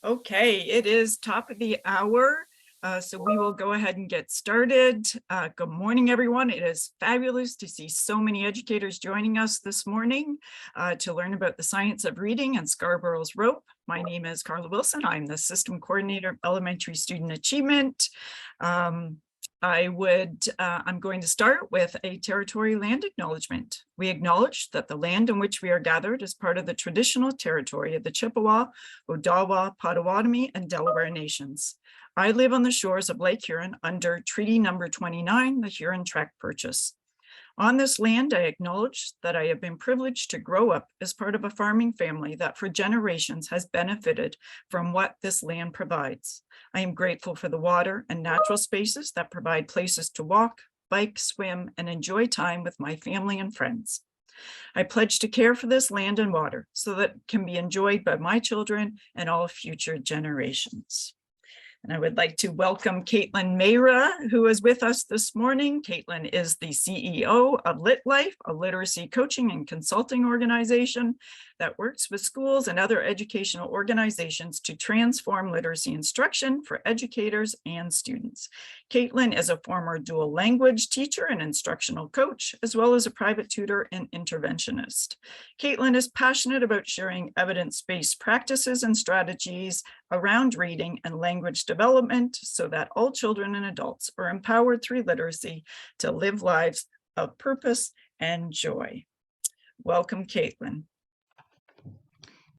Okay, it is top of the hour, so we will go ahead and get started. Good morning, everyone. It is fabulous to see so many educators joining us this morning to learn about the science of reading and Scarborough's rope. My name is Carla Wilson. I'm the System Coordinator of Elementary Student Achievement. I'm going to start with a territory land acknowledgement. We acknowledge that the land in which we are gathered is part of the traditional territory of the Chippewa, Odawa, Potawatomi, and Delaware nations. I live on the shores of Lake Huron under Treaty Number 29, the Huron Tract Purchase. On this land, I acknowledge that I have been privileged to grow up as part of a farming family that for generations has benefited from what this land provides. I am grateful for the water and natural spaces that provide places to walk, bike, swim, and enjoy time with my family and friends. I pledge to care for this land and water so that it can be enjoyed by my children and all future generations. And I would like to welcome Caitlin Mehra, who is with us this morning. Caitlin is the CEO of LitLife, a literacy coaching and consulting organization that works with schools and other educational organizations to transform literacy instruction for educators and students. Caitlin is a former dual language teacher and instructional coach, as well as a private tutor and interventionist. Caitlin is passionate about sharing evidence-based practices and strategies around reading and language development so that all children and adults are empowered through literacy to live lives of purpose and joy. Welcome, Caitlin.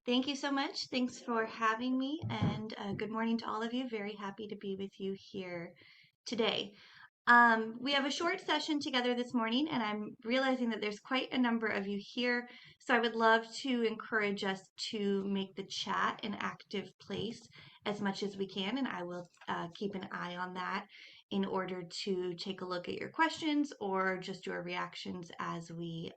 Thank you so much. Thanks for having me, and good morning to all of you. Very happy to be with you here today. We have a short session together this morning, and I'm realizing that there's quite a number of you here. So I would love to encourage us to make the chat an active place as much as we can, and I will keep an eye on that in order to take a look at your questions or just do our reactions as we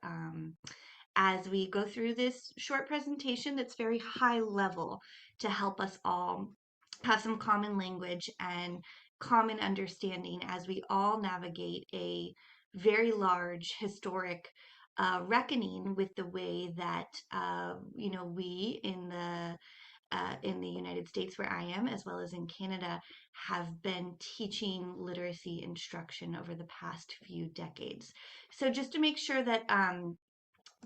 go through this short presentation that's very high level to help us all have some common language and common understanding as we all navigate a very large historic reckoning with the way that we in the United States where I am, as well as in Canada, have been teaching literacy instruction over the past few decades. So just to make sure that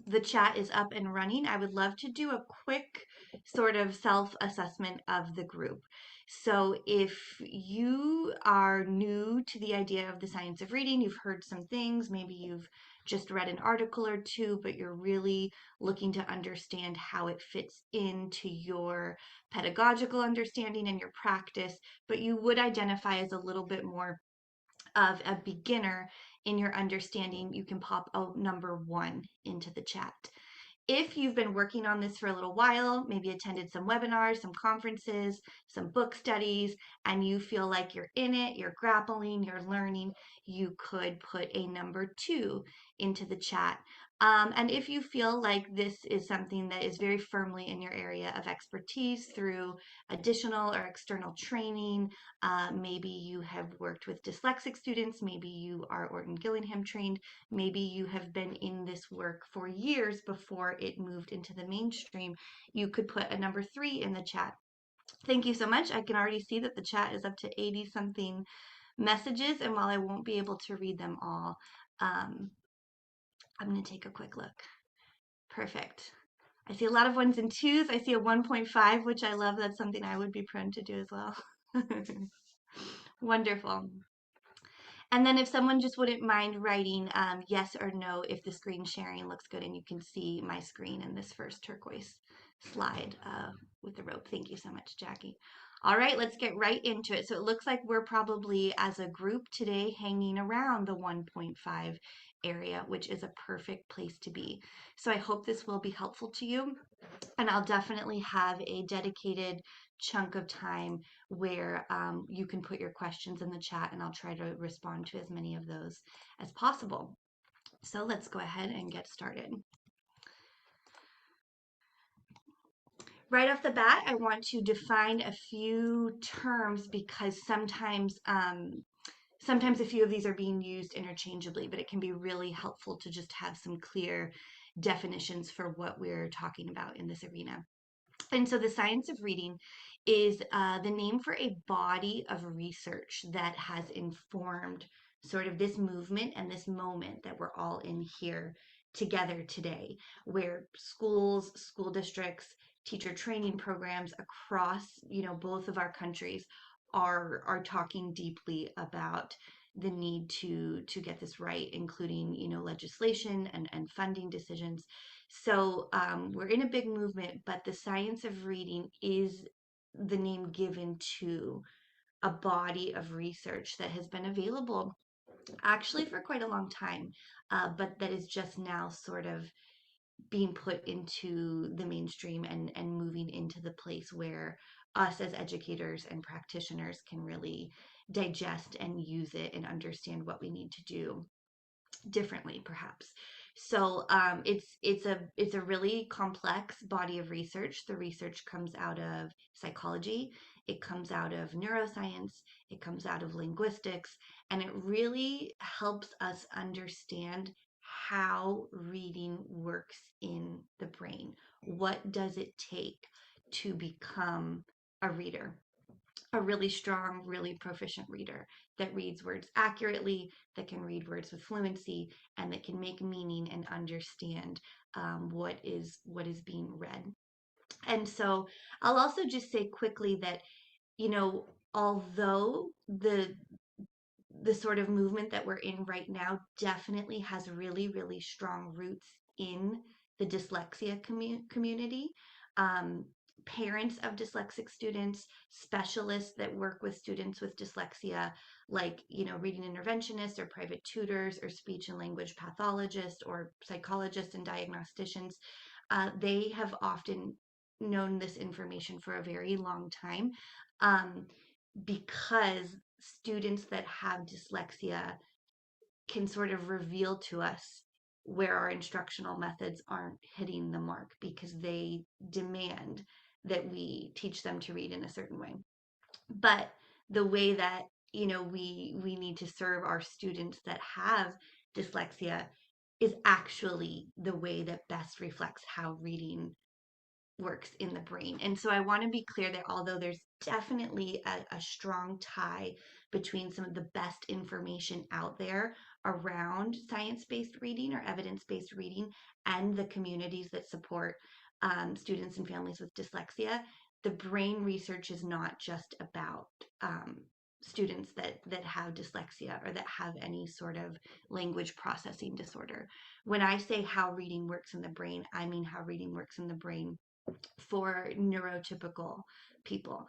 the chat is up and running, I would love to do a quick sort of self-assessment of the group. So if you are new to the idea of the science of reading, you've heard some things, maybe you've just read an article or two, but you're really looking to understand how it fits into your pedagogical understanding and your practice, but you would identify as a little bit more of a beginner in your understanding, you can pop a number 1 into the chat. If you've been working on this for a little while, maybe attended some webinars, some conferences, some book studies, and you feel like you're in it, you're grappling, you're learning, you could put a number 2 into the chat. And if you feel like this is something that is very firmly in your area of expertise through additional or external training, maybe you have worked with dyslexic students, maybe you are Orton Gillingham trained, maybe you have been in this work for years before it moved into the mainstream, you could put a number 3 in the chat. Thank you so much. I can already see that the chat is up to 80 something messages, and while I won't be able to read them all, I'm going to take a quick look. Perfect. I see a lot of 1s and 2s. I see a 1.5, which I love. That's something I would be prone to do as well. Wonderful. And then if someone just wouldn't mind writing yes or no if the screen sharing looks good and you can see my screen in this first turquoise slide with the rope. Thank you so much, Jackie. All right, let's get right into it. So it looks like we're probably as a group today hanging around the 1.5 area, which is a perfect place to be. So I hope this will be helpful to you. And I'll definitely have a dedicated chunk of time where you can put your questions in the chat and I'll try to respond to as many of those as possible. So let's go ahead and get started. Right off the bat, I want to define a few terms because sometimes a few of these are being used interchangeably, but it can be really helpful to just have some clear definitions for what we're talking about in this arena. And so the science of reading is the name for a body of research that has informed sort of this movement and this moment that we're all in here together today, where schools, school districts, teacher training programs across, both of our countries are talking deeply about the need to get this right, including, legislation and funding decisions. So we're in a big movement, but the science of reading is the name given to a body of research that has been available actually for quite a long time, but that is just now sort of being put into the mainstream and moving into the place where us as educators and practitioners can really digest and use it and understand what we need to do differently perhaps. So it's a really complex body of research. The research comes out of psychology, it comes out of neuroscience, it comes out of linguistics, and it really helps us understand how reading works in the brain. What does it take to become a reader, a really strong, really proficient reader that reads words accurately, that can read words with fluency, and that can make meaning and understand what is being read. And so I'll also just say quickly that, although the sort of movement that we're in right now definitely has really, really strong roots in the dyslexia community. Um, Parents of dyslexic students, specialists that work with students with dyslexia, like, reading interventionists or private tutors or speech and language pathologists or psychologists and diagnosticians, they have often known this information for a very long time. Um, because students that have dyslexia can sort of reveal to us where our instructional methods aren't hitting the mark because they demand that we teach them to read in a certain way. But the way that, we need to serve our students that have dyslexia is actually the way that best reflects how reading works in the brain. And so I want to be clear that although there's definitely a strong tie between some of the best information out there around science-based reading or evidence-based reading and the communities that support students and families with dyslexia, the brain research is not just about students that have dyslexia or that have any sort of language processing disorder. When I say how reading works in the brain, I mean how reading works in the brain for neurotypical people.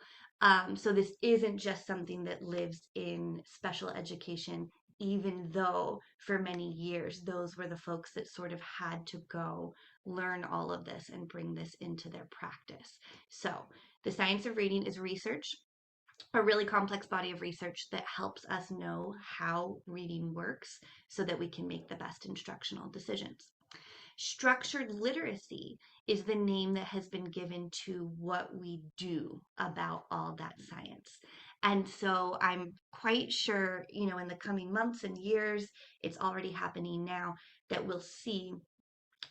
So this isn't just something that lives in special education, even though for many years those were the folks that sort of had to go learn all of this and bring this into their practice. So the science of reading is research, a really complex body of research that helps us know how reading works so that we can make the best instructional decisions. Structured literacy is the name that has been given to what we do about all that science. And so I'm quite sure, in the coming months and years, it's already happening now, that we'll see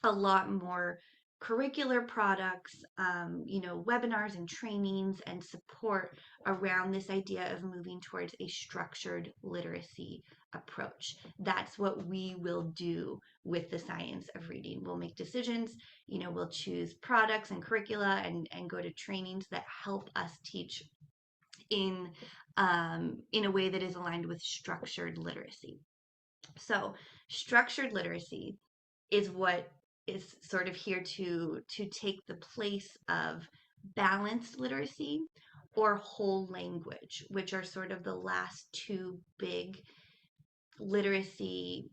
a lot more curricular products, webinars and trainings and support around this idea of moving towards a structured literacy approach. That's what we will do with the science of reading. We'll make decisions, we'll choose products and curricula and go to trainings that help us teach in a way that is aligned with structured literacy. So structured literacy is what is sort of here to take the place of balanced literacy or whole language, which are sort of the last two big literacy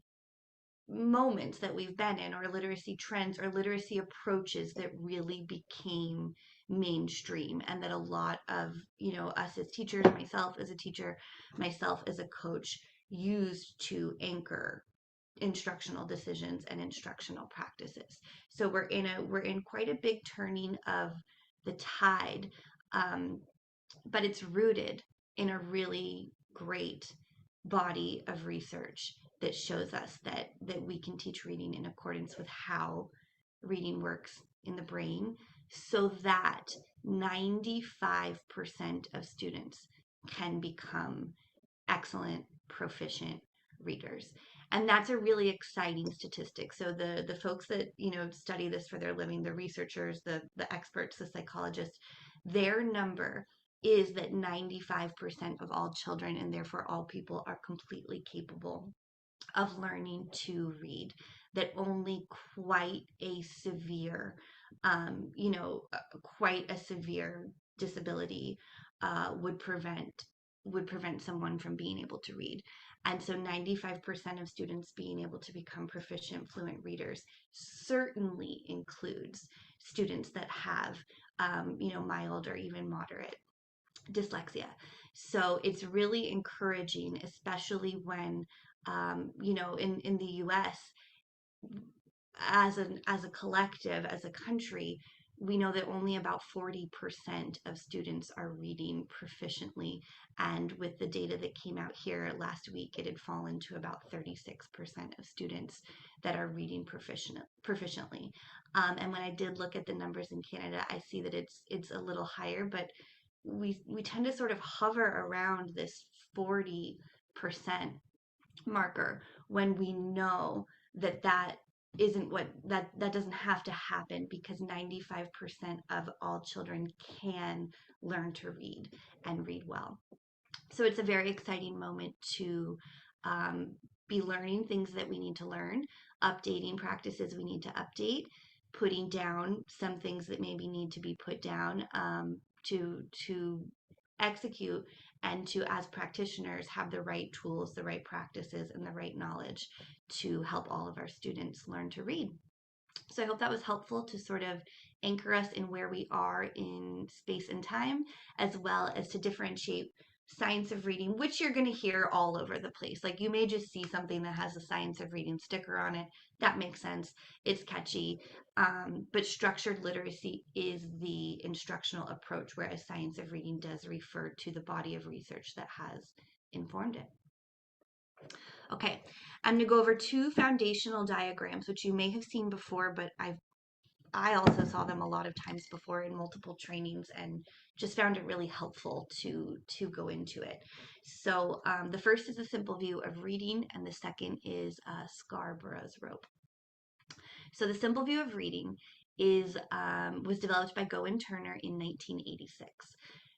moments that we've been in, or literacy trends or literacy approaches that really became mainstream, and that a lot of us as teachers, myself as a teacher, myself as a coach, used to anchor instructional decisions and instructional practices. So we're in quite a big turning of the tide, but it's rooted in a really great body of research that shows us that we can teach reading in accordance with how reading works in the brain, so that 95% of students can become excellent, proficient readers. And that's a really exciting statistic. So the folks that, study this for their living, the researchers, the experts, the psychologists, their number is that 95% of all children and therefore all people are completely capable of learning to read, that only quite a severe, quite a severe disability would prevent someone from being able to read. And so 95% of students being able to become proficient, fluent readers certainly includes students that have, mild or even moderate dyslexia. So it's really encouraging, especially when, in the US, as a collective, as a country, we know that only about 40% of students are reading proficiently. And with the data that came out here last week, it had fallen to about 36% of students that are reading proficiently. And when I did look at the numbers in Canada, I see that it's a little higher, but we tend to sort of hover around this 40% marker when we know that isn't that doesn't have to happen, because 95% of all children can learn to read and read well. So it's a very exciting moment to um, be learning things that we need to learn, updating practices we need to update, putting down some things that maybe need to be put down, to execute, and to, as practitioners, have the right tools, the right practices, and the right knowledge to help all of our students learn to read. So I hope that was helpful to sort of anchor us in where we are in space and time, as well as to differentiate science of reading, which you're going to hear all over the place. Like, you may just see something that has a science of reading sticker on it. That makes sense. It's catchy. But structured literacy is the instructional approach, whereas science of reading does refer to the body of research that has informed it. Okay, I'm going to go over two foundational diagrams, which you may have seen before, but I also saw them a lot of times before in multiple trainings, and just found it really helpful to go into it. So the first is a simple view of reading, and the second is Scarborough's rope. So the simple view of reading was developed by Go and Turner in 1986.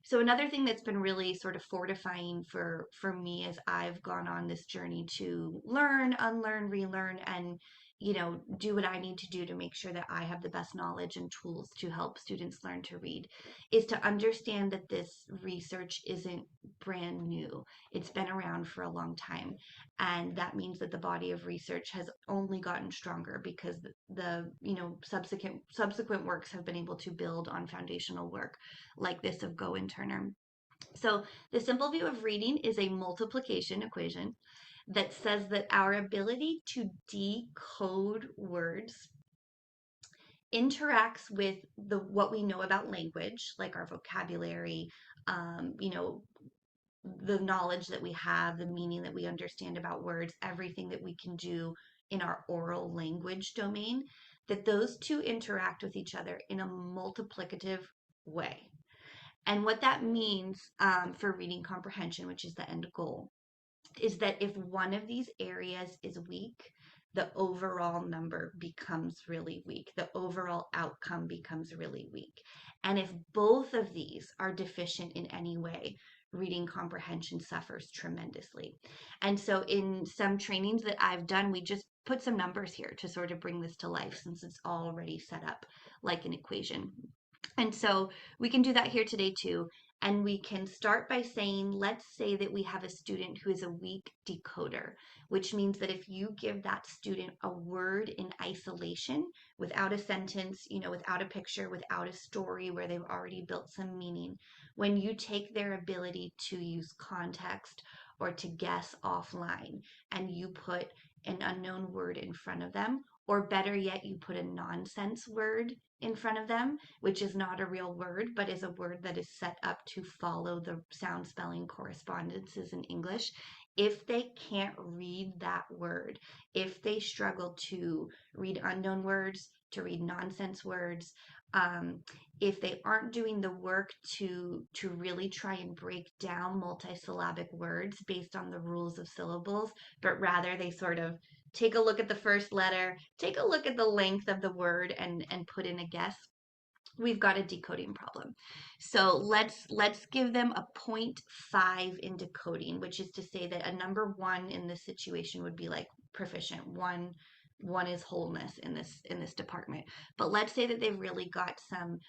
So another thing that's been really sort of fortifying for me as I've gone on this journey to learn, unlearn, relearn, and do what I need to do to make sure that I have the best knowledge and tools to help students learn to read, is to understand that this research isn't brand new. It's been around for a long time. And that means that the body of research has only gotten stronger because the subsequent works have been able to build on foundational work like this of Go and Turner. So the simple view of reading is a multiplication equation that says that our ability to decode words interacts with what we know about language, like our vocabulary, um, you know, the knowledge that we have, the meaning that we understand about words, everything that we can do in our oral language domain, that those two interact with each other in a multiplicative way. And what that means for reading comprehension, which is the end goal, is that if one of these areas is weak, the overall number becomes really weak. The overall outcome becomes really weak. And if both of these are deficient in any way, reading comprehension suffers tremendously. And so in some trainings that I've done, we just put some numbers here to sort of bring this to life, since it's already set up like an equation. And so we can do that here today too. And we can start by saying, let's say that we have a student who is a weak decoder, which means that if you give that student a word in isolation, without a sentence, without a picture, without a story where they've already built some meaning, when you take their ability to use context or to guess offline, and you put an unknown word in front of them, or better yet, you put a nonsense word in front of them, which is not a real word, but is a word that is set up to follow the sound spelling correspondences in English. If they can't read that word, if they struggle to read unknown words, to read nonsense words, um, if they aren't doing the work to really try and break down multisyllabic words based on the rules of syllables, but rather they sort of take a look at the first letter, take a look at the length of the word and put in a guess, we've got a decoding problem. So let's give them a 0.5 in decoding, which is to say that a number one in this situation would be like proficient. One is wholeness in this department. But let's say that they've really got some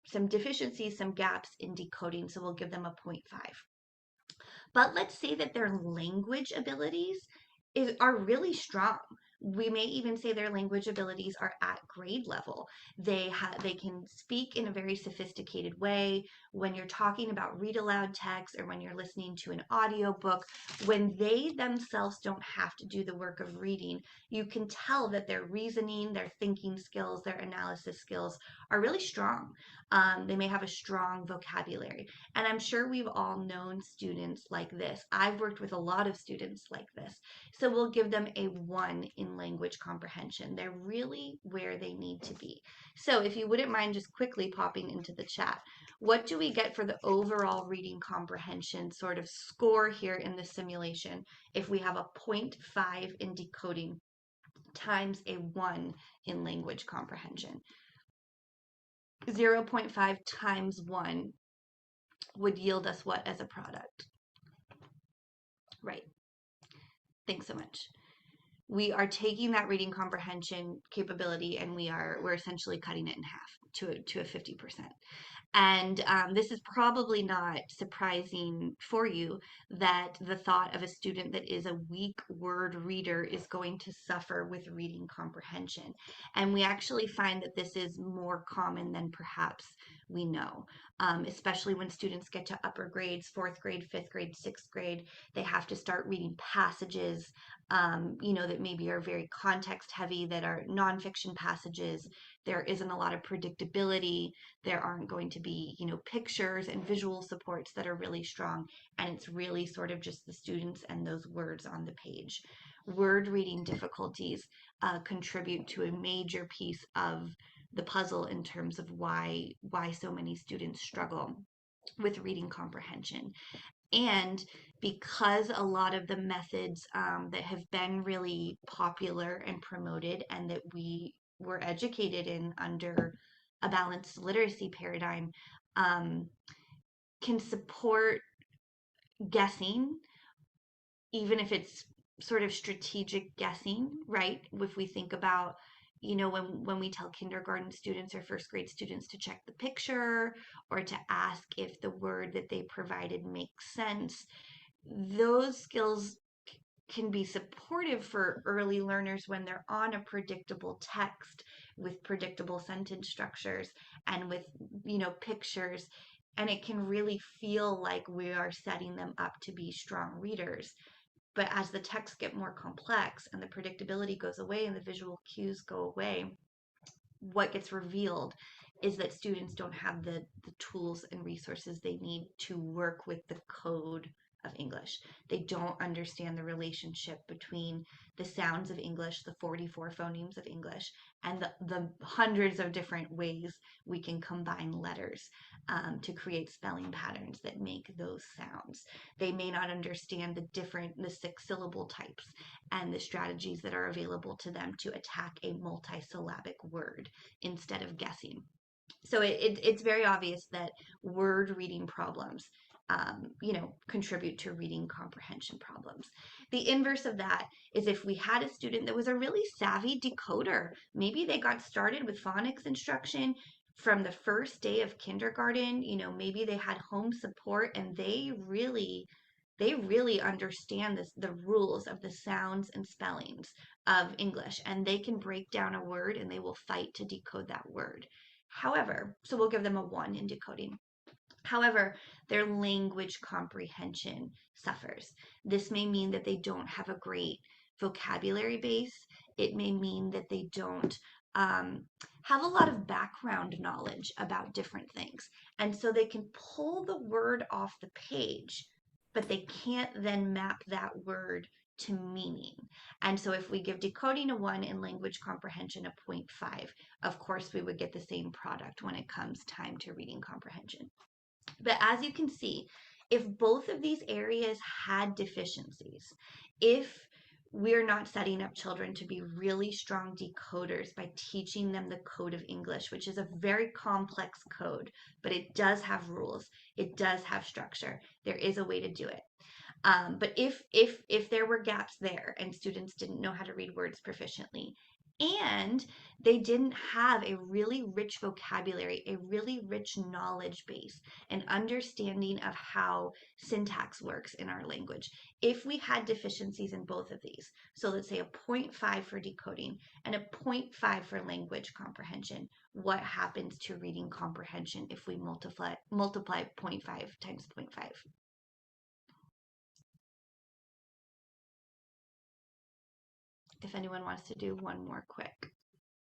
some deficiencies, some gaps in decoding. So we'll give them a 0.5. But let's say that their language abilities are really strong. We may even say their language abilities are at grade level. They can speak in a very sophisticated way. When you're talking about read aloud text or when you're listening to an audiobook, when they themselves don't have to do the work of reading, you can tell that their reasoning, their thinking skills, their analysis skills are really strong. They may have a strong vocabulary. And I'm sure we've all known students like this. I've worked with a lot of students like this. So we'll give them a 1 in language comprehension. They're really where they need to be. So if you wouldn't mind just quickly popping into the chat, what do we get for the overall reading comprehension sort of score here in the simulation if we have a 0.5 in decoding times a 1 in language comprehension? 0.5 times 1 would yield us what as a product? Right. Thanks so much. We are taking that reading comprehension capability and we're essentially cutting it in half to a 50%. And this is probably not surprising for you that the thought of a student that is a weak word reader is going to suffer with reading comprehension. And we actually find that this is more common than perhaps we know, especially when students get to upper grades, fourth grade, fifth grade, sixth grade. They have to start reading passages, that maybe are very context heavy, that are nonfiction passages. There isn't a lot of predictability. There aren't going to be, pictures and visual supports that are really strong. And it's really sort of just the students and those words on the page. Word reading difficulties contribute to a major piece of the puzzle in terms of why so many students struggle with reading comprehension. And because a lot of the methods that have been really popular and promoted and that we were educated in under a balanced literacy paradigm can support guessing, even if it's sort of strategic guessing, right? If we think about, when we tell kindergarten students or first grade students to check the picture or to ask if the word that they provided makes sense, those skills can be supportive for early learners when they're on a predictable text with predictable sentence structures and with, pictures. And it can really feel like we are setting them up to be strong readers. But as the texts get more complex and the predictability goes away and the visual cues go away, what gets revealed is that students don't have the tools and resources they need to work with the code of English. They don't understand the relationship between the sounds of English, the 44 phonemes of English, and the hundreds of different ways we can combine letters to create spelling patterns that make those sounds. They may not understand the 6 syllable types and the strategies that are available to them to attack a multisyllabic word instead of guessing. So it's very obvious that word reading problems contribute to reading comprehension problems. The inverse of that is if we had a student that was a really savvy decoder. Maybe they got started with phonics instruction from the first day of kindergarten. Maybe they had home support and they really understand the rules of the sounds and spellings of English, and they can break down a word and they will fight to decode that word. However, so we'll give them a 1 in decoding. However, their language comprehension suffers. This may mean that they don't have a great vocabulary base. It may mean that they don't have a lot of background knowledge about different things. And so they can pull the word off the page, but they can't then map that word to meaning. And so if we give decoding a 1 and language comprehension a 0.5, of course we would get the same product when it comes time to reading comprehension. But as you can see, if both of these areas had deficiencies, if we're not setting up children to be really strong decoders by teaching them the code of English, which is a very complex code, but it does have rules, it does have structure. There is a way to do it. But if there were gaps there and students didn't know how to read words proficiently, and they didn't have a really rich vocabulary, a really rich knowledge base, an understanding of how syntax works in our language. If we had deficiencies in both of these, so let's say a 0.5 for decoding and a 0.5 for language comprehension, what happens to reading comprehension if we multiply 0.5 times 0.5? If anyone wants to do one more quick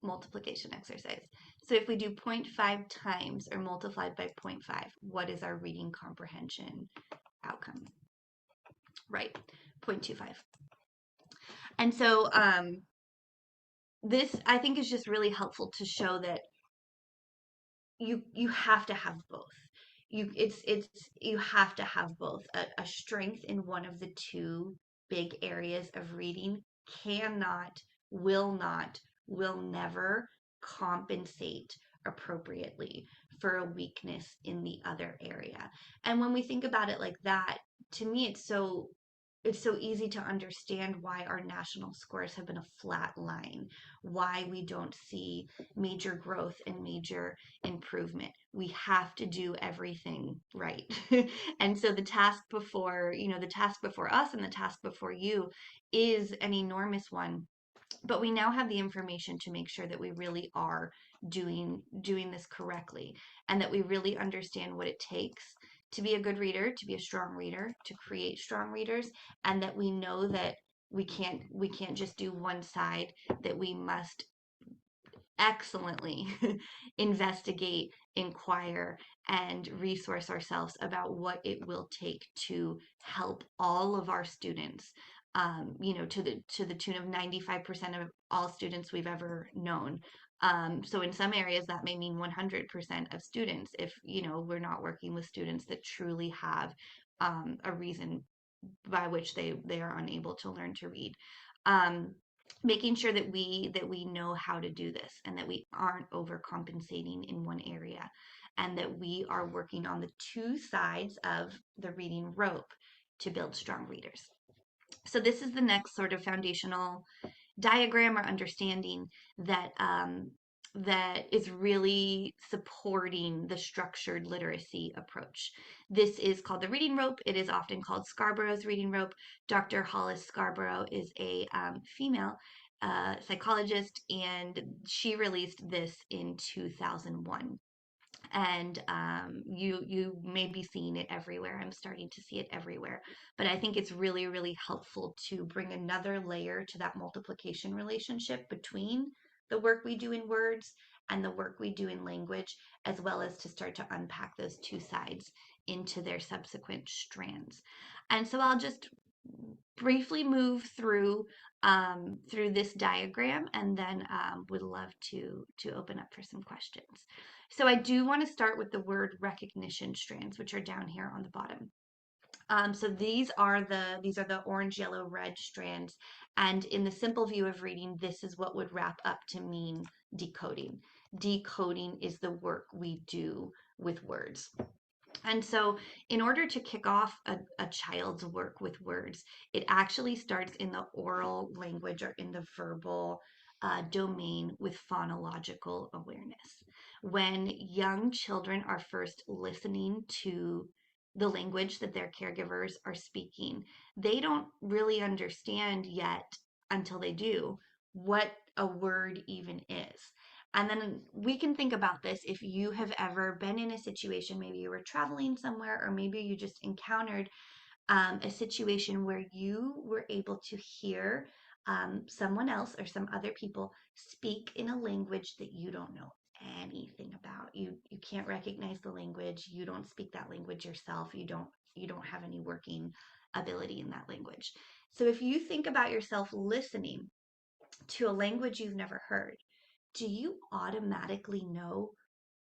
multiplication exercise. So if we do 0.5 times or multiplied by 0.5, what is our reading comprehension outcome? Right, 0.25. And so this, I think, is just really helpful to show that you have to have both. You have to have both. A strength in one of the two big areas of reading cannot, will not, will never compensate appropriately for a weakness in the other area. And when we think about it like that, to me it's so easy to understand why our national scores have been a flat line, why we don't see major growth and major improvement. We have to do everything right. And so the task before, the task before us and the task before you is an enormous one. But we now have the information to make sure that we really are doing this correctly, and that we really understand what it takes to be a good reader, to be a strong reader, to create strong readers, and that we know that we can't just do one side, that we must excellently investigate, inquire, and resource ourselves about what it will take to help all of our students. To the tune of 95% of all students we've ever known. So in some areas that may mean 100% of students if we're not working with students that truly have a reason by which they are unable to learn to read. Making sure that we know how to do this, and that we aren't overcompensating in one area, and that we are working on the two sides of the reading rope to build strong readers. So this is the next sort of foundational diagram or understanding that is really supporting the structured literacy approach. This is called the reading rope. It is often called Scarborough's reading rope. Dr. Hollis Scarborough is a female psychologist, and she released this in 2001. And you may be seeing it everywhere. I'm starting to see it everywhere, but I think it's really, really helpful to bring another layer to that multiplication relationship between the work we do in words and the work we do in language, as well as to start to unpack those two sides into their subsequent strands. And so I'll just briefly move through this diagram, and then would love to open up for some questions. So I do want to start with the word recognition strands, which are down here on the bottom. So these are the orange, yellow, red strands, and in the simple view of reading, this is what would wrap up to mean decoding. Decoding is the work we do with words. And so, in order to kick off a child's work with words, it actually starts in the oral language or in the verbal domain with phonological awareness. When young children are first listening to the language that their caregivers are speaking, they don't really understand yet, until they do, what a word even is. And then we can think about this if you have ever been in a situation, maybe you were traveling somewhere, or maybe you just encountered a situation where you were able to hear someone else or some other people speak in a language that you don't know. anything about. You can't recognize the language. You don't speak that language yourself. You don't have any working ability in that language. So if you think about yourself listening to a language you've never heard, do you automatically know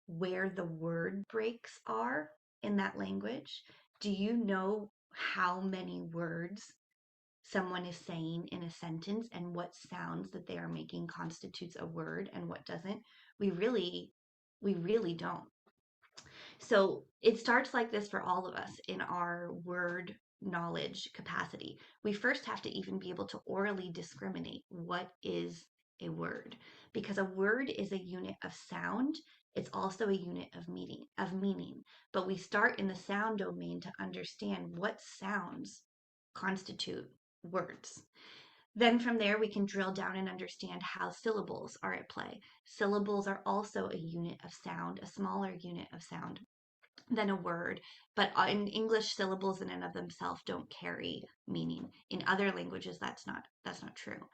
where the word breaks are in that language? Do you know how many words someone is saying in a sentence and what sounds that they are making constitutes a word and what doesn't? We really, we really don't. So it starts like this for all of us in our word knowledge capacity. We first have to even be able to orally discriminate what is a word, because a word is a unit of sound. It's also a unit of meaning. But we start in the sound domain to understand what sounds constitute words. Then from there, we can drill down and understand how syllables are at play. Syllables are also a unit of sound, a smaller unit of sound than a word, but in English, syllables in and of themselves don't carry meaning. In other languages, that's not true.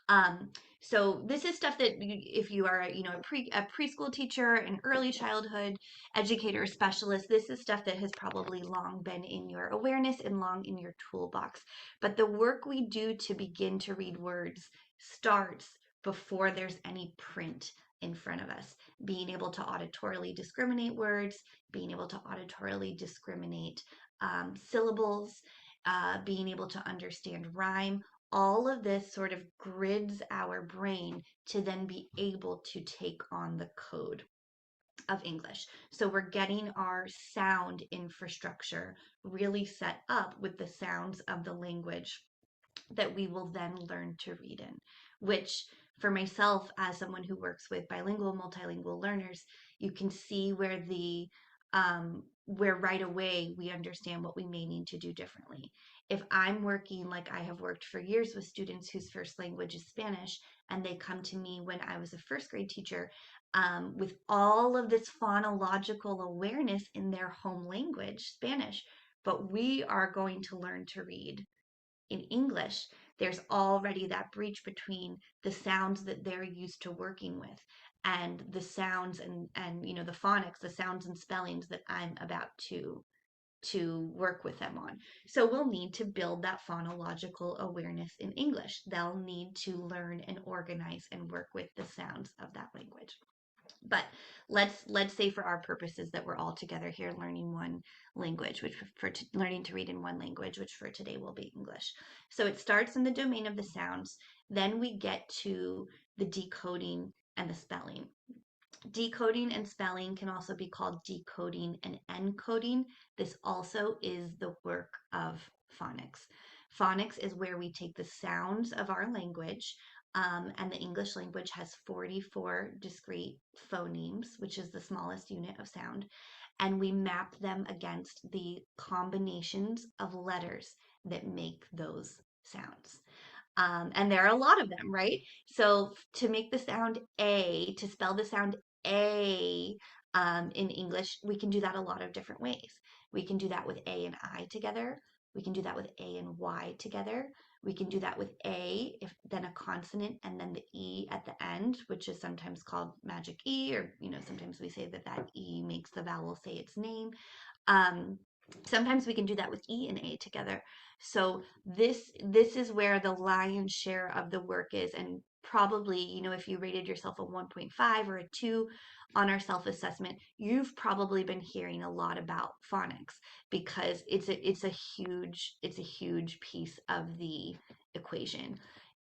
Um, so this is stuff that if you are, a preschool teacher, an early childhood educator, specialist, this is stuff that has probably long been in your awareness and long in your toolbox. But the work we do to begin to read words starts before there's any print in front of us. Being able to auditorily discriminate words, being able to auditorily discriminate syllables, being able to understand rhyme. All of this sort of grids our brain to then be able to take on the code of English. So we're getting our sound infrastructure really set up with the sounds of the language that we will then learn to read in, which for myself, as someone who works with bilingual, multilingual learners, you can see where right away we understand what we may need to do differently. If I'm working like I have worked for years with students whose first language is Spanish, and they come to me when I was a first grade teacher with all of this phonological awareness in their home language, Spanish, but we are going to learn to read in English, there's already that breach between the sounds that they're used to working with and the sounds and the phonics, the sounds and spellings that I'm about to work with them on. So we'll need to build that phonological awareness in English. They'll need to learn and organize and work with the sounds of that language. But let's say for our purposes that we're all together here learning one language, which learning to read in one language, which for today will be English. So it starts in the domain of the sounds. Then we get to the decoding and the spelling. Decoding and spelling can also be called decoding and encoding. This also is the work of phonics. Phonics is where we take the sounds of our language, and the English language has 44 discrete phonemes, which is the smallest unit of sound, and we map them against the combinations of letters that make those sounds. And there are a lot of them, right? So to make the sound A, to spell the sound A in English, we can do that a lot of different ways. We can do that with A and I together. We can do that with A and Y together. We can do that with A, if then a consonant, and then the E at the end, which is sometimes called magic E, or sometimes we say that E makes the vowel say its name. Um, Sometimes we can do that with E and A together. So this is where the lion's share of the work is, and probably, if you rated yourself a 1.5 or a 2 on our self-assessment, you've probably been hearing a lot about phonics because it's a huge piece of the equation.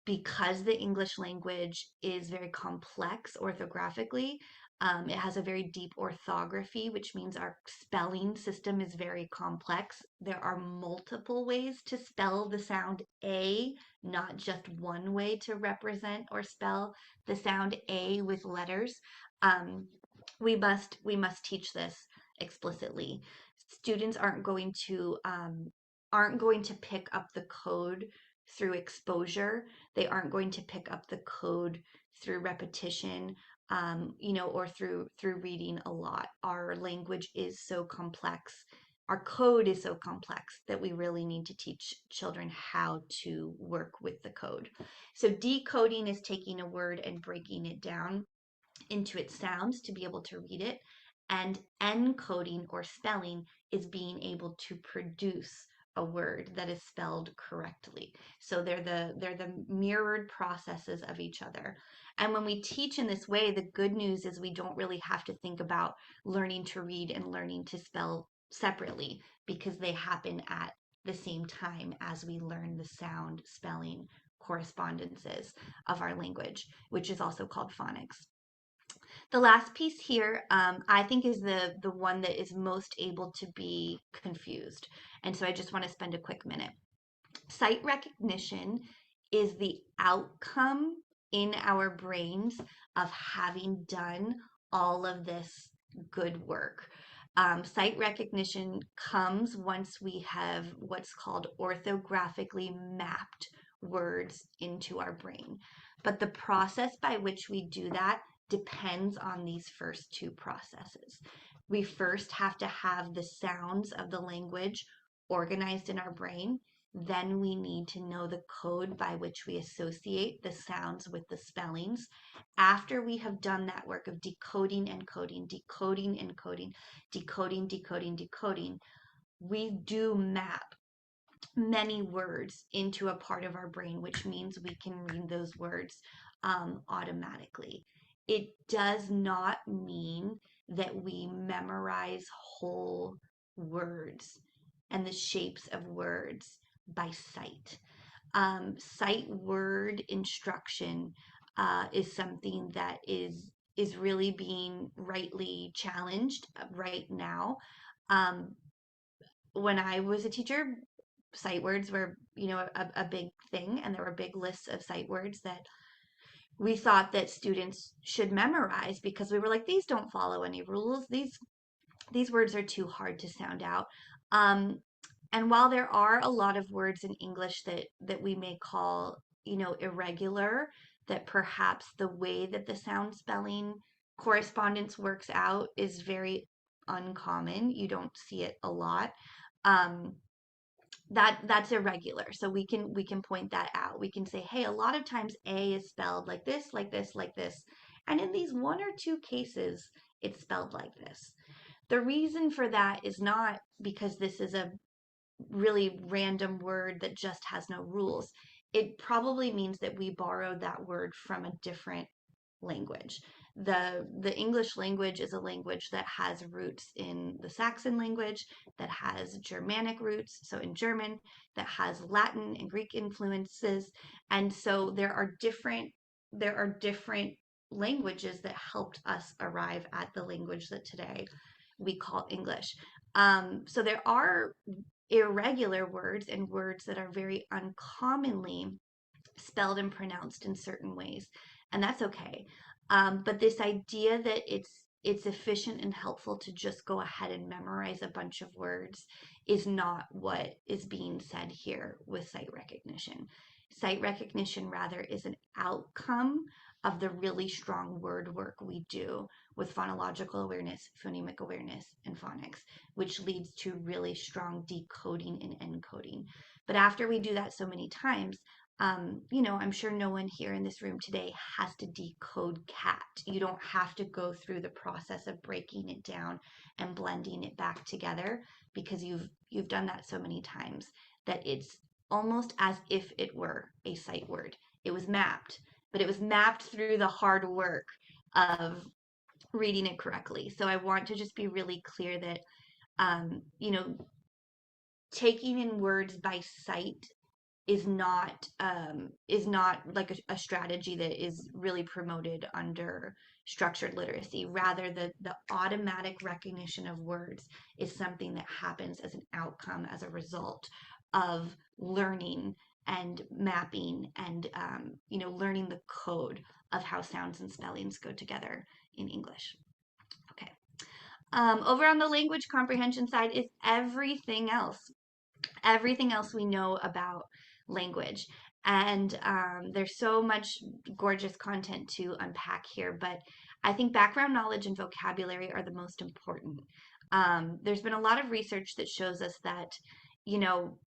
Because the English language is very complex orthographically, it has a very deep orthography, which means our spelling system is very complex. There are multiple ways to spell the sound A, not just one way to represent or spell the sound A with letters. Um, we must teach this explicitly. Students aren't going to pick up the code through exposure. They aren't going to pick up the code through repetition, or through reading a lot. Our language is so complex. Our code is so complex that we really need to teach children how to work with the code. So decoding is taking a word and breaking it down into its sounds to be able to read it. And encoding or spelling is being able to produce a word that is spelled correctly. So they're the mirrored processes of each other. And when we teach in this way, the good news is we don't really have to think about learning to read and learning to spell separately, because they happen at the same time as we learn the sound spelling correspondences of our language, which is also called phonics. The last piece here, I think, is the one that is most able to be confused. And so I just want to spend a quick minute. Sight recognition is the outcome in our brains of having done all of this good work. Sight recognition comes once we have what's called orthographically mapped words into our brain. But the process by which we do that depends on these first two processes. We first have to have the sounds of the language organized in our brain. Then we need to know the code by which we associate the sounds with the spellings. After we have done that work of decoding, encoding, decoding, encoding, decoding, decoding, decoding, we do map many words into a part of our brain, which means we can read those words automatically. It does not mean that we memorize whole words and the shapes of words by sight. Sight word instruction is something that is really being rightly challenged right now. Um, when I was a teacher, sight words were, a big thing, and there were big lists of sight words that we thought that students should memorize, because we were like, these don't follow any rules. These words are too hard to sound out. Um, and while there are a lot of words in English that we may call, irregular, that perhaps the way that the sound spelling correspondence works out is very uncommon. You don't see it a lot. Um, that's irregular. So we can point that out. We can say, hey, a lot of times A is spelled like this, like this, like this. And in these one or two cases, it's spelled like this. The reason for that is not because this is a really random word that just has no rules. It probably means that we borrowed that word from a different language. The English language is a language that has roots in the Saxon language, that has Germanic roots, so in German, that has Latin and Greek influences. And so there are different languages that helped us arrive at the language that today we call English. So there are irregular words and words that are very uncommonly spelled and pronounced in certain ways, and that's okay. But this idea that it's efficient and helpful to just go ahead and memorize a bunch of words is not what is being said here with sight recognition. Sight recognition, rather, is an outcome of the really strong word work we do with phonological awareness, phonemic awareness, and phonics, which leads to really strong decoding and encoding. But after we do that so many times, I'm sure no one here in this room today has to decode cat. You don't have to go through the process of breaking it down and blending it back together, because you've done that so many times that it's almost as if it were a sight word. It was mapped, but it was mapped through the hard work of reading it correctly. So I want to just be really clear that um, you know, taking in words by sight is not like a strategy that is really promoted under structured literacy. Rather, the automatic recognition of words is something that happens as an outcome, as a result of learning and mapping and learning the code of how sounds and spellings go together in English. Okay. Over on the language comprehension side is everything else we know about language. And there's so much gorgeous content to unpack here, but I think background knowledge and vocabulary are the most important. There's been a lot of research that shows us that,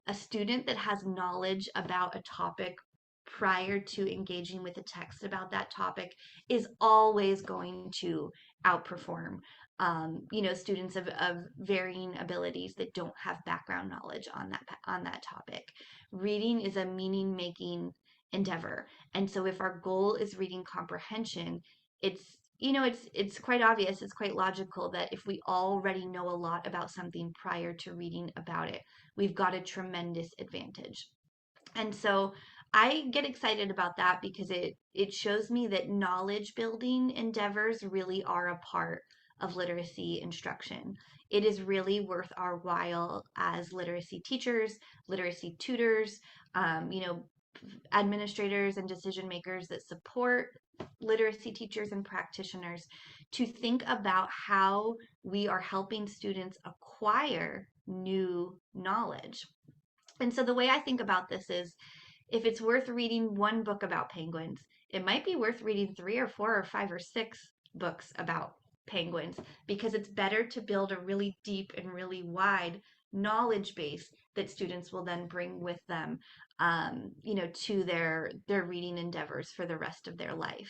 a student that has knowledge about a topic prior to engaging with a text about that topic is always going to outperform students of varying abilities that don't have background knowledge on that topic. Reading is a meaning making endeavor, and so if our goal is reading comprehension, it's it's quite obvious, it's quite logical that if we already know a lot about something prior to reading about it, we've got a tremendous advantage. And so I get excited about that because it shows me that knowledge building endeavors really are a part of literacy instruction. It is really worth our while as literacy teachers, literacy tutors, administrators and decision makers that support literacy teachers and practitioners to think about how we are helping students acquire new knowledge. And so the way I think about this is if it's worth reading one book about penguins, it might be worth reading 3 or 4 or 5 or 6 books about penguins, because it's better to build a really deep and really wide knowledge base that students will then bring with them, to their reading endeavors for the rest of their life.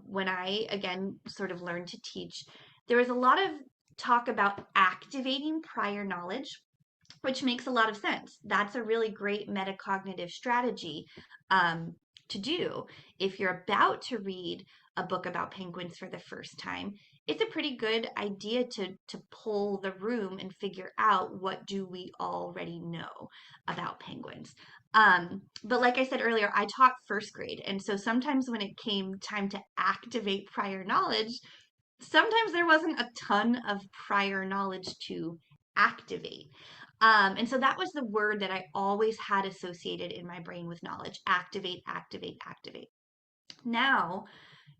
When I again sort of learned to teach, there was a lot of talk about activating prior knowledge, which makes a lot of sense. That's a really great metacognitive strategy um, to do. If you're about to read a book about penguins for the first time, it's a pretty good idea to pull the room and figure out what do we already know about penguins. But like I said earlier, I taught first grade, and so sometimes when it came time to activate prior knowledge, sometimes there wasn't a ton of prior knowledge to activate. And so that was the word that I always had associated in my brain with knowledge: activate, activate, activate. Now,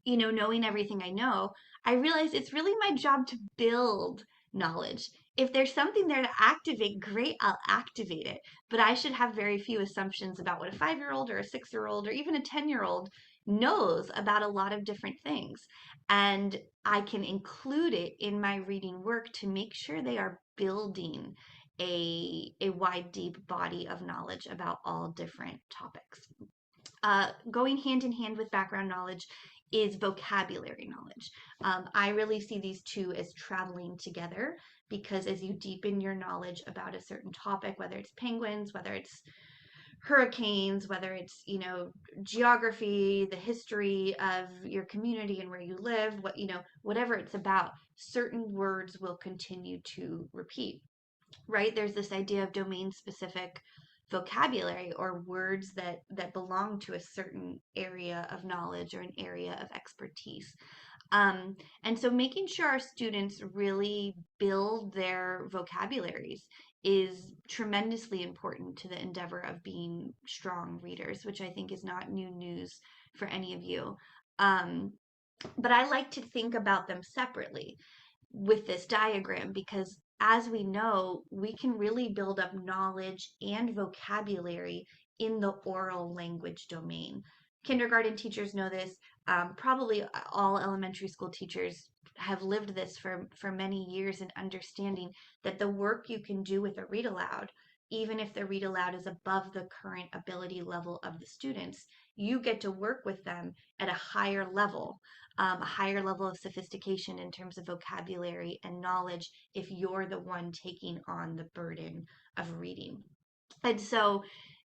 knowing everything I know, I realize it's really my job to build knowledge. If there's something there to activate, great, I'll activate it. But I should have very few assumptions about what a 5-year-old or a 6-year-old or even a 10-year-old knows about a lot of different things. And I can include it in my reading work to make sure they are building a wide, deep body of knowledge about all different topics. Going hand in hand with background knowledge is vocabulary knowledge. I really see these two as traveling together, because as you deepen your knowledge about a certain topic, whether it's penguins, whether it's hurricanes, whether it's, geography, the history of your community and where you live, whatever it's about, certain words will continue to repeat, right? There's this idea of domain specific vocabulary, or words that belong to a certain area of knowledge or an area of expertise. And so making sure our students really build their vocabularies is tremendously important to the endeavor of being strong readers, which I think is not new news for any of you. But I like to think about them separately with this diagram, because as we know, we can really build up knowledge and vocabulary in the oral language domain. Kindergarten teachers know this. Probably all elementary school teachers have lived this for many years, in understanding that the work you can do with a read aloud, even if the read aloud is above the current ability level of the students, you get to work with them at a higher level of sophistication in terms of vocabulary and knowledge, if you're the one taking on the burden of reading. And so,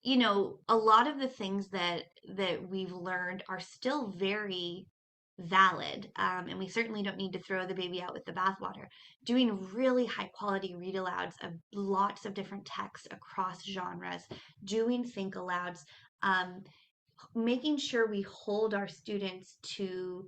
a lot of the things that we've learned are still very valid, and we certainly don't need to throw the baby out with the bathwater. Doing really high quality read alouds of lots of different texts across genres, doing think alouds, making sure we hold our students to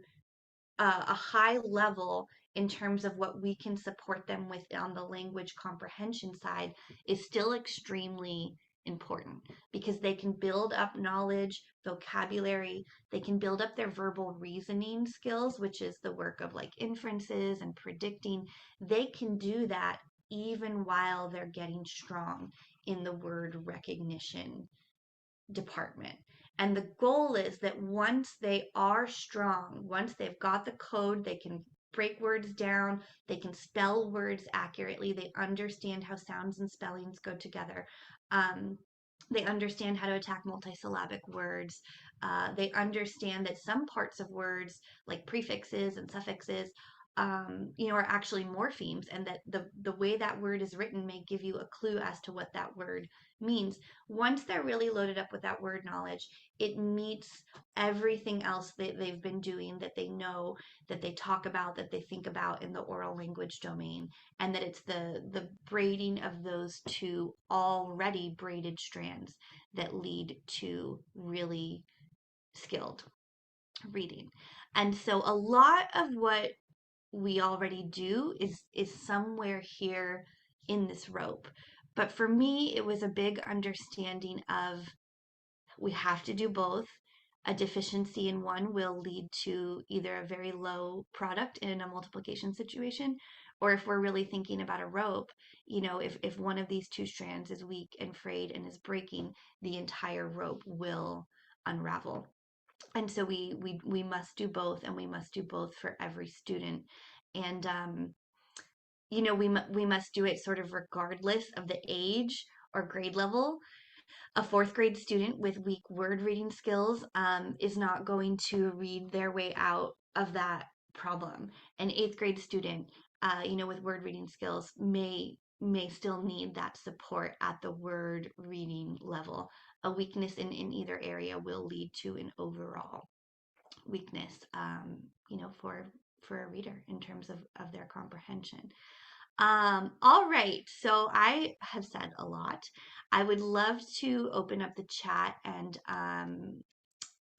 a high level in terms of what we can support them with on the language comprehension side is still extremely important, because they can build up knowledge, vocabulary, they can build up their verbal reasoning skills, which is the work of like inferences and predicting. They can do that even while they're getting strong in the word recognition department. And the goal is that once they are strong, once they've got the code, they can break words down, they can spell words accurately, they understand how sounds and spellings go together. They understand how to attack multisyllabic words. They understand that some parts of words, like prefixes and suffixes, are actually morphemes, and that the way that word is written may give you a clue as to what that word means. Once they're really loaded up with that word knowledge, it meets everything else that they've been doing, that they know, that they talk about, that they think about in the oral language domain, and that it's the braiding of those two already braided strands that lead to really skilled reading. And so a lot of what we already do is somewhere here in this rope. But for me, it was a big understanding of we have to do both. A deficiency in one will lead to either a very low product in a multiplication situation, or if we're really thinking about a rope, if one of these two strands is weak and frayed and is breaking, the entire rope will unravel. And so we must do both, and we must do both for every student. And we must do it sort of regardless of the age or grade level. A fourth grade student with weak word reading skills is not going to read their way out of that problem. An eighth grade student, with word reading skills may still need that support at the word reading level. A weakness in either area will lead to an overall weakness, for a reader in terms of their comprehension. All right, so I have said a lot. I would love to open up the chat, and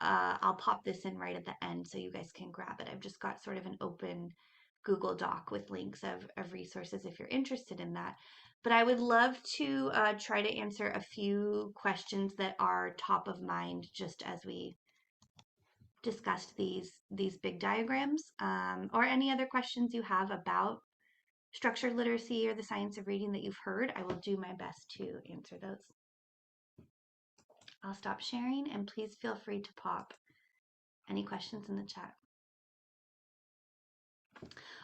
I'll pop this in right at the end so you guys can grab it. I've just got sort of an open Google Doc with links of resources if you're interested in that. But I would love to try to answer a few questions that are top of mind just as we discussed these big diagrams, or any other questions you have about structured literacy or the science of reading that you've heard. I will do my best to answer those. I'll stop sharing, and please feel free to pop any questions in the chat.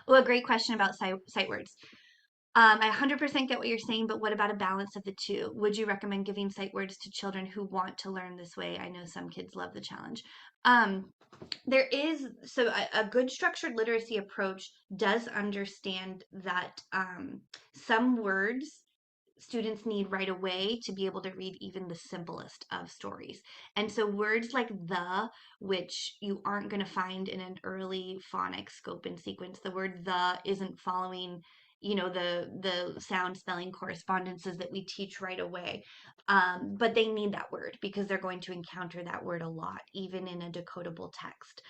Oh, a great question about sight words. I 100% get what you're saying, but what about a balance of the two? Would you recommend giving sight words to children who want to learn this way? I know some kids love the challenge. There is, so a good structured literacy approach does understand that some words students need right away to be able to read even the simplest of stories. And so words like the, which you aren't going to find in an early phonics scope and sequence, the word the isn't following the sound spelling correspondences that we teach right away. But they need that word because they're going to encounter that word a lot, even in a decodable text.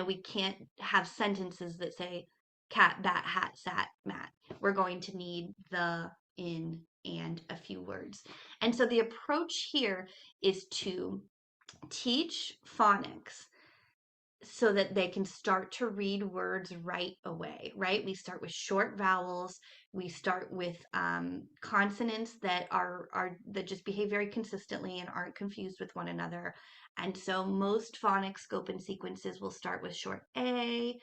We can't have sentences that say cat, bat, hat, sat, mat. We're going to need the, in, and a few words. And so the approach here is to teach phonics so that they can start to read words right away, right? We start with short vowels. We start with consonants that that just behave very consistently and aren't confused with one another. And so most phonics scope and sequences will start with short A,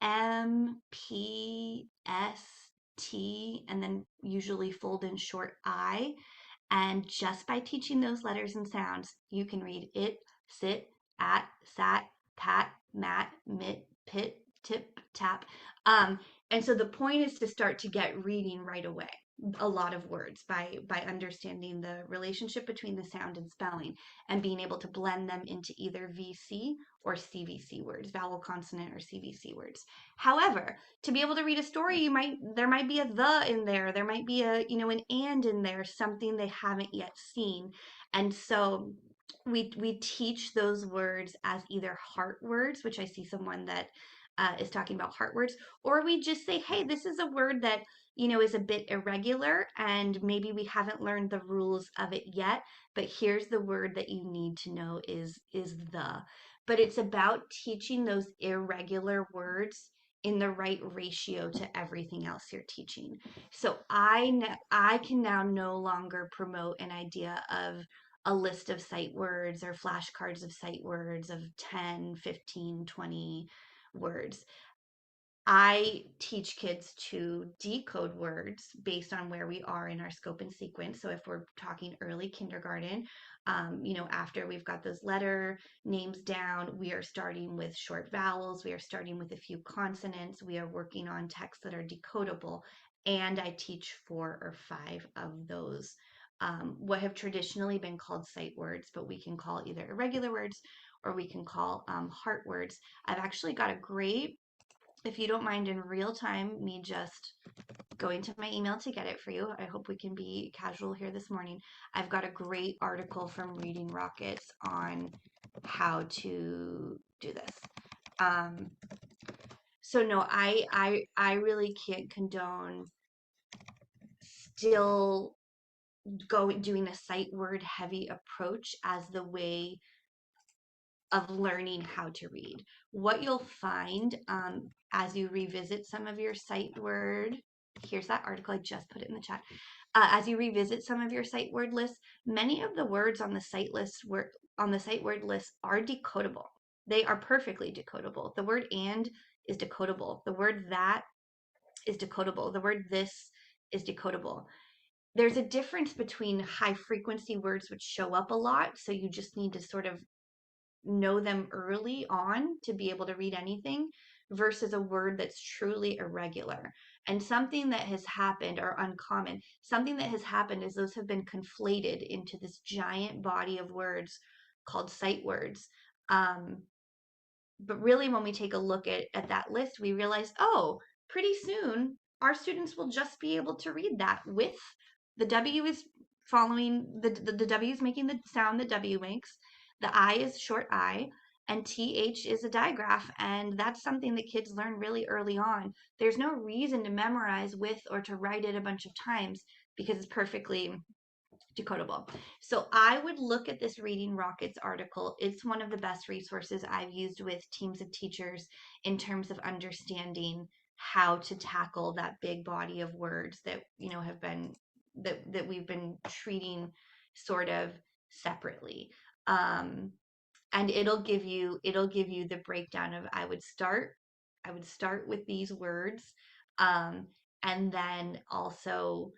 M, P, S, T, and then usually fold in short I. And just by teaching those letters and sounds, you can read it, sit, at, sat, pat, mat, mit, pit, tip, tap. And so the point is to start to get reading right away a lot of words by understanding the relationship between the sound and spelling, and being able to blend them into either VC or CVC words, vowel consonant or CVC words. However, to be able to read a story, there might be a the in there might be a an and in there, something they haven't yet seen. And so we teach those words as either heart words, which I see someone that is talking about heart words, or we just say, hey, this is a word that is a bit irregular, and maybe we haven't learned the rules of it yet, but here's the word that you need to know is the. But it's about teaching those irregular words in the right ratio to everything else you're teaching. So I can now no longer promote an idea of a list of sight words or flashcards of sight words of 10, 15, 20 words. I teach kids to decode words based on where we are in our scope and sequence. So if we're talking early kindergarten, after we've got those letter names down, we are starting with short vowels. We are starting with a few consonants. We are working on texts that are decodable. And I teach 4 or 5 of those, what have traditionally been called sight words, but we can call either irregular words or we can call heart words. I've actually got a great, if you don't mind, in real time, me just going to my email to get it for you. I hope we can be casual here this morning. I've got a great article from Reading Rockets on how to do this. So no, I really can't condone still doing a sight word heavy approach as the way of learning how to read. What you'll find as you revisit some of your sight word, here's that article, I just put it in the chat. As you revisit some of your sight word lists, many of the words on the sight word list are decodable. They are perfectly decodable. The word and is decodable. The word that is decodable. The word this is decodable. There's a difference between high frequency words which show up a lot, so you just need to sort of know them early on to be able to read anything, versus a word that's truly irregular. And something that has happened, or uncommon, something that has happened is those have been conflated into this giant body of words called sight words. But really, when we take a look at that list, we realize, oh, pretty soon our students will just be able to read that with the W is following the W is making the sound that W makes. The I is short I, and TH is a digraph. And that's something that kids learn really early on. There's no reason to memorize with or to write it a bunch of times because it's perfectly decodable. So I would look at this Reading Rockets article. It's one of the best resources I've used with teams of teachers in terms of understanding how to tackle that big body of words that have been that we've been treating sort of separately. And it'll give you the breakdown of I would start with these words, and then also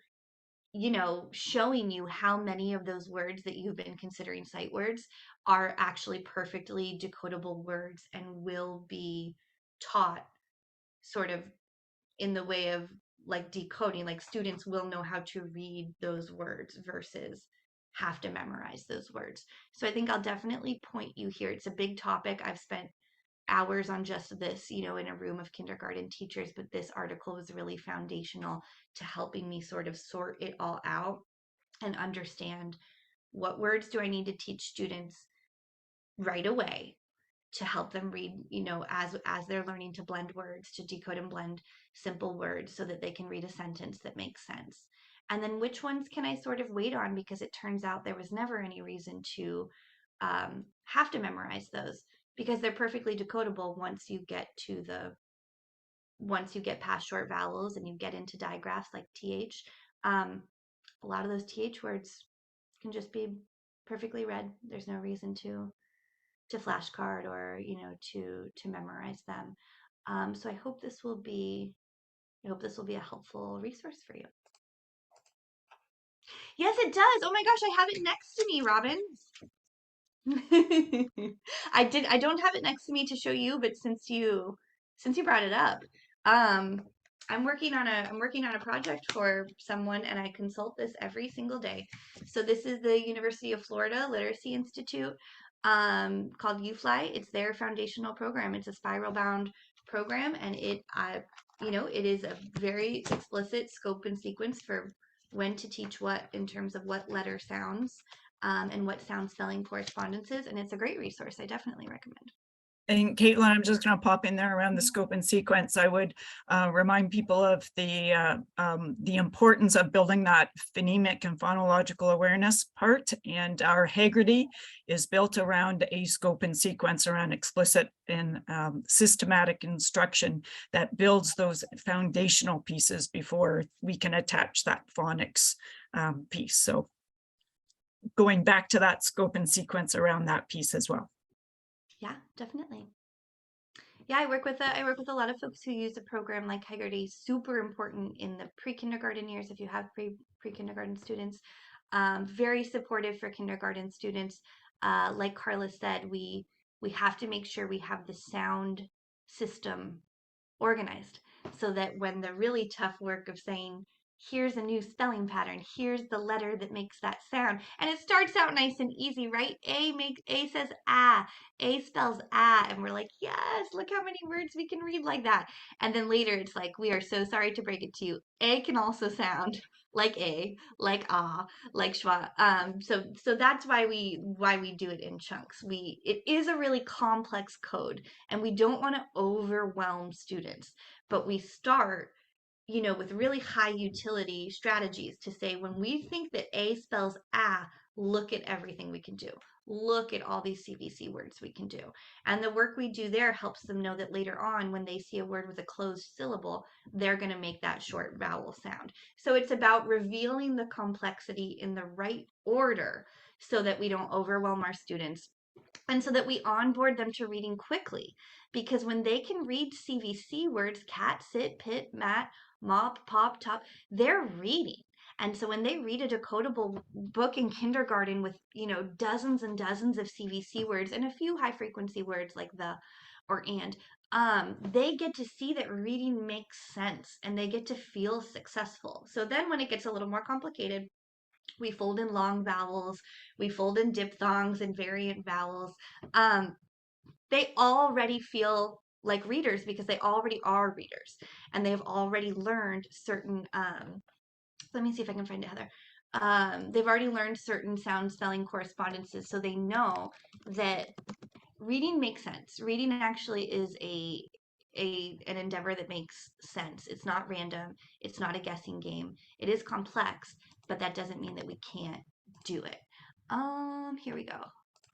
showing you how many of those words that you've been considering sight words are actually perfectly decodable words and will be taught sort of in the way of like decoding, like students will know how to read those words versus have to memorize those words. So I think I'll definitely point you here. It's a big topic. I've spent hours on just this, in a room of kindergarten teachers, but this article was really foundational to helping me sort of sort it all out and understand what words do I need to teach students right away to help them read, as they're learning to blend words, to decode and blend simple words so that they can read a sentence that makes sense. And then which ones can I sort of wait on, because it turns out there was never any reason to have to memorize those, because they're perfectly decodable once you get past short vowels and you get into digraphs like th. A lot of those th words can just be perfectly read. There's no reason to flashcard or to memorize them. So I hope this will be a helpful resource for you. Yes, it does. Oh my gosh, I have it next to me, Robin. I don't have it next to me to show you, but since you brought it up, I'm working on a project for someone, and I consult this every single day. So this is the University of Florida Literacy Institute, called UFly. It's their foundational program. It's a spiral bound program, and it is a very explicit scope and sequence for when to teach what in terms of what letter sounds, and what sound spelling correspondences. And it's a great resource. I definitely recommend. And Caitlin, I'm just going to pop in there around the scope and sequence. I would remind people of the importance of building that phonemic and phonological awareness part. And our Haggerty is built around a scope and sequence, around explicit and systematic instruction that builds those foundational pieces before we can attach that phonics piece. So going back to that scope and sequence around that piece as well. Yeah, definitely. Yeah, I work with a lot of folks who use a program like Haggerty. Super important in the pre-kindergarten years if you have pre-kindergarten students. Very supportive for kindergarten students. Like Carla said, we have to make sure we have the sound system organized so that when the really tough work of saying, here's a new spelling pattern, here's the letter that makes that sound, and it starts out nice and easy, right? A says ah, A spells ah, and we're like, yes, look how many words we can read like that. And then later it's like, we are so sorry to break it to you, A can also sound like a, like ah, like schwa. So that's why we do it in chunks. It is a really complex code, and we don't want to overwhelm students, but we start, with really high utility strategies to say, when we think that A spells ah, look at everything we can do. Look at all these CVC words we can do. And the work we do there helps them know that later on, when they see a word with a closed syllable, they're going to make that short vowel sound. So it's about revealing the complexity in the right order so that we don't overwhelm our students and so that we onboard them to reading quickly. Because when they can read CVC words, cat, sit, pit, mat, mop, pop, top, they're reading. And so when they read a decodable book in kindergarten with, dozens and dozens of CVC words and a few high frequency words like the or and, they get to see that reading makes sense and they get to feel successful. So then when it gets a little more complicated, we fold in long vowels, we fold in diphthongs and variant vowels. Um, they already feel like readers because they already are readers and they've already learned certain, let me see if I can find it, Heather. They've already learned certain sound spelling correspondences, so they know that reading makes sense. Reading actually is an endeavor that makes sense. It's not random. It's not a guessing game. It is complex, but that doesn't mean that we can't do it. Here we go.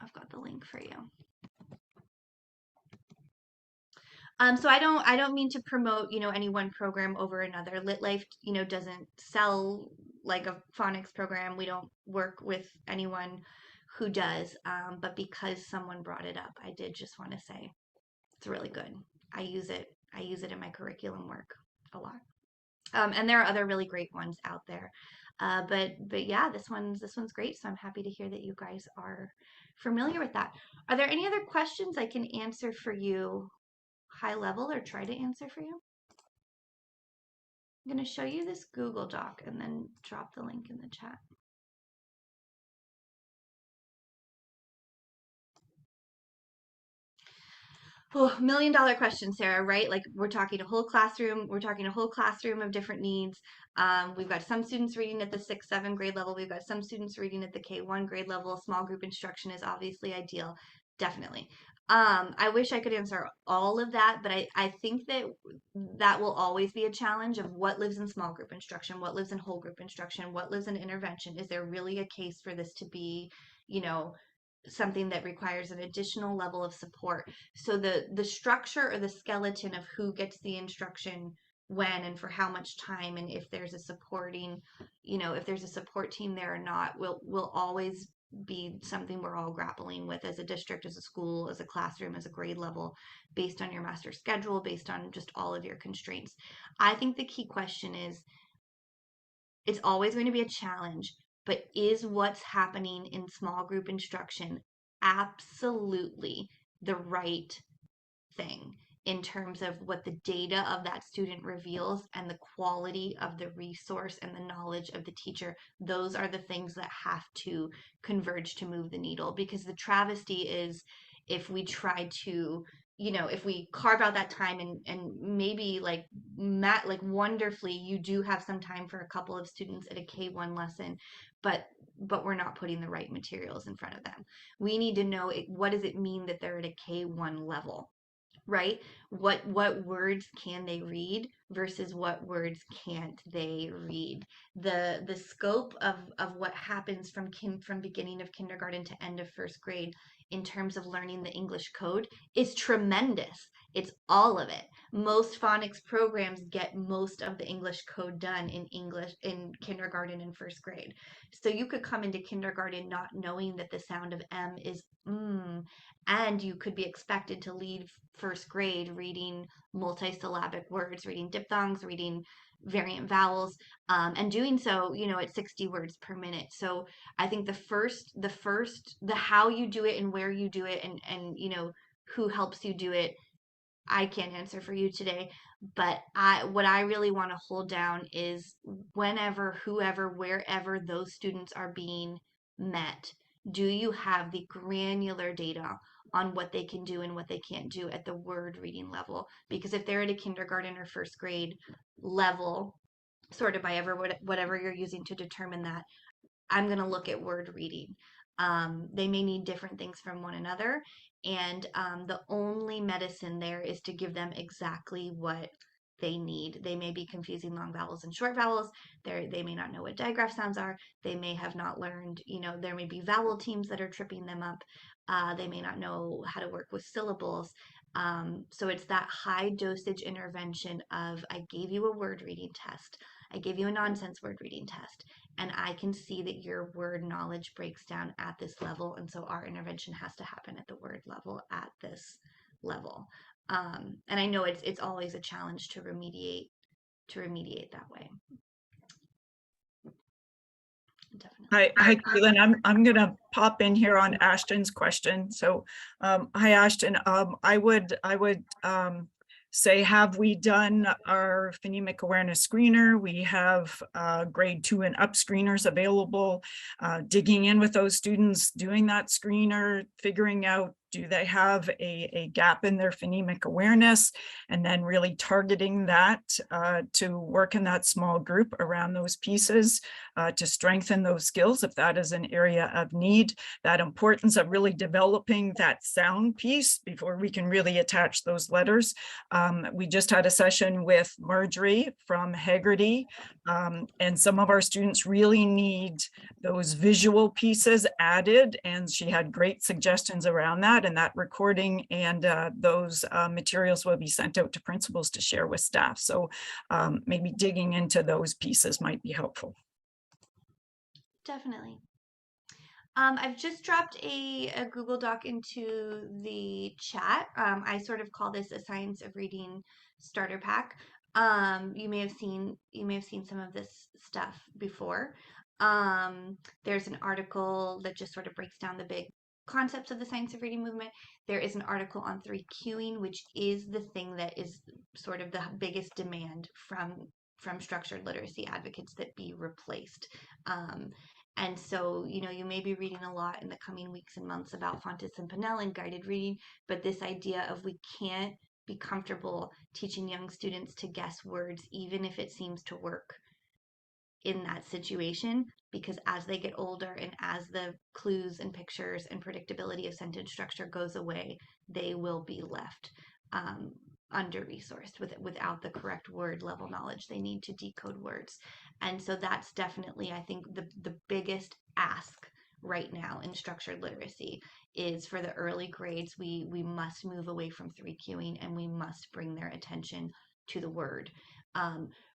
I've got the link for you. So I don't mean to promote, any one program over another. LitLife, doesn't sell like a phonics program. We don't work with anyone who does. But because someone brought it up, I did just want to say it's really good. I use it. I use it in my curriculum work a lot. And there are other really great ones out there. But yeah, this one's great. So I'm happy to hear that you guys are familiar with that. Are there any other questions I can answer for you, high level, or try to answer for you? I'm going to show you this Google Doc and then drop the link in the chat. Oh, $1 million question, Sarah, right? Like we're talking a whole classroom. We're talking a whole classroom of different needs. We've got some students reading at the 6, 7 grade level. We've got some students reading at the K1 grade level. Small group instruction is obviously ideal. Definitely. I wish I could answer all of that, but I think that that will always be a challenge of what lives in small group instruction, what lives in whole group instruction, what lives in intervention. Is there really a case for this to be, you know, something that requires an additional level of support? So the structure or the skeleton of who gets the instruction when and for how much time, and if there's a supporting, if there's a support team there or not, will always be something we're all grappling with as a district, as a school, as a classroom, as a grade level, based on your master schedule, based on just all of your constraints. I think the key question is, it's always going to be a challenge, but is what's happening in small group instruction absolutely the right thing in terms of what the data of that student reveals and the quality of the resource and the knowledge of the teacher? Those are the things that have to converge to move the needle, because the travesty is if we try to, if we carve out that time and maybe like Matt, like wonderfully, you do have some time for a couple of students at a K1 lesson, but we're not putting the right materials in front of them. We need to know what does it mean that they're at a K1 level, right? What words can they read versus what words can't they read? The scope of what happens from beginning of kindergarten to end of first grade in terms of learning the English code is tremendous. It's all of it. Most phonics programs get most of the English code done in English in kindergarten and first grade. So you could come into kindergarten not knowing that the sound of M is and you could be expected to lead first grade reading multisyllabic words, reading diphthongs, reading variant vowels, and doing so, at 60 words per minute. So I think the how you do it and where you do it and who helps you do it, I can't answer for you today. But what I really want to hold down is whenever, whoever, wherever those students are being met, do you have the granular data on what they can do and what they can't do at the word reading level? Because if they're at a kindergarten or first grade level, sorted by whatever you're using to determine that, I'm going to look at word reading. They may need different things from one another, and the only medicine there is to give them exactly what they need. They may be confusing long vowels and short vowels. They may not know what digraph sounds are. They may have not learned, there may be vowel teams that are tripping them up. They may not know how to work with syllables. So it's that high dosage intervention of I gave you a word reading test. I gave you a nonsense word reading test, and I can see that your word knowledge breaks down at this level. And so our intervention has to happen at the word level at this level. And I know it's always a challenge to remediate that way. Definitely. Hi, Caitlin. I'm gonna pop in here on Ashton's question. So, hi, Ashton. I would say, have we done our phonemic awareness screener? We have grade 2 and up screeners available. Digging in with those students, doing that screener, figuring out, do they have a gap in their phonemic awareness, and then really targeting that to work in that small group around those pieces to strengthen those skills if that is an area of need. That importance of really developing that sound piece before we can really attach those letters. We just had a session with Marjorie from Haggerty, and some of our students really need those visual pieces added, and she had great suggestions around that, and that recording and those materials will be sent out to principals to share with staff. So maybe digging into those pieces might be helpful. Definitely. I've just dropped a Google Doc into the chat. I sort of call this a Science of Reading starter pack. You may have seen some of this stuff before. There's an article that just sort of breaks down the big concepts of the Science of Reading movement. There is an article on 3Qing, which is the thing that is sort of the biggest demand from structured literacy advocates that be replaced. And so, you may be reading a lot in the coming weeks and months about Fontes and Pinnell and guided reading, but this idea of we can't be comfortable teaching young students to guess words, even if it seems to work in that situation, because as they get older and as the clues and pictures and predictability of sentence structure goes away, they will be left under-resourced without the correct word level knowledge they need to decode words. And so that's definitely, I think, the biggest ask right now in structured literacy is for the early grades, we must move away from 3Qing and we must bring their attention to the word.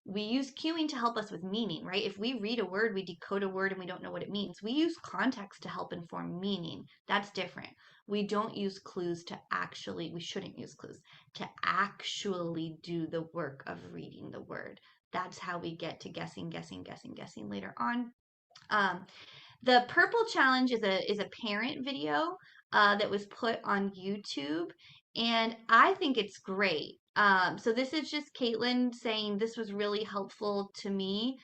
We use cueing to help us with meaning, right? If we read a word, we decode a word and we don't know what it means. We use context to help inform meaning. That's different. We don't use clues to actually, we shouldn't use clues to actually do the work of reading the word. That's how we get to guessing later on. The purple challenge is a parent video that was put on YouTube, and I think it's great. So this is just Caitlin saying this was really helpful to me.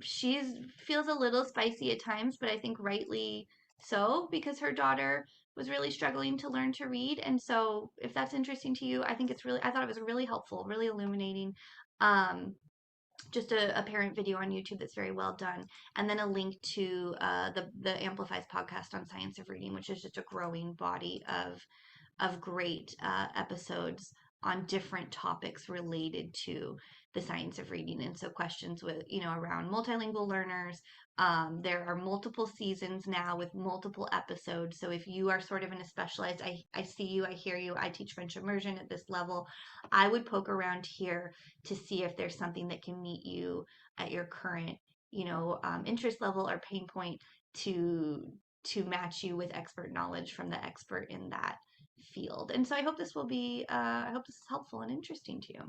She feels a little spicy at times, but I think rightly so, because her daughter was really struggling to learn to read. And so if that's interesting to you, I thought it was really helpful, really illuminating. Just a parent video on YouTube that's very well done, and then a link to the Amplifies podcast on Science of Reading, which is just a growing body of great episodes on different topics related to the science of reading. And so questions with, around multilingual learners. There are multiple seasons now with multiple episodes. So if you are sort of in a specialized, I see you, I hear you, I teach French immersion at this level, I would poke around here to see if there's something that can meet you at your current, interest level or pain point to match you with expert knowledge from the expert in that field. And so I hope this will be, I hope this is helpful and interesting to you.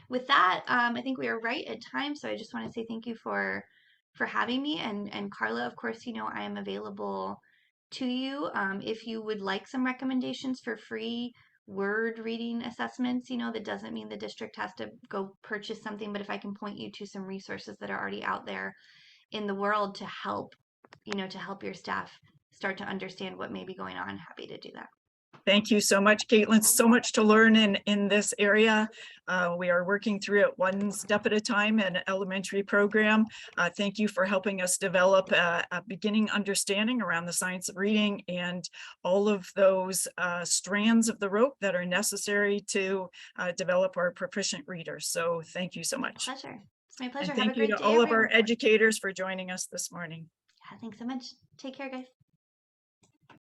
With that, I think we are right at time. So I just want to say thank you for having me. And Carla, of course, I am available to you. If you would like some recommendations for free word reading assessments, that doesn't mean the district has to go purchase something, but if I can point you to some resources that are already out there in the world to help, to help your staff start to understand what may be going on, happy to do that. Thank you so much, Caitlin. So much to learn in this area. We are working through it one step at a time in an elementary program. Thank you for helping us develop a beginning understanding around the science of reading and all of those strands of the rope that are necessary to develop our proficient readers. So thank you so much. Pleasure. It's my pleasure. And Have a thank you great to day, all of our everyone. educators for joining us this morning. Yeah, thanks so much. Take care, guys.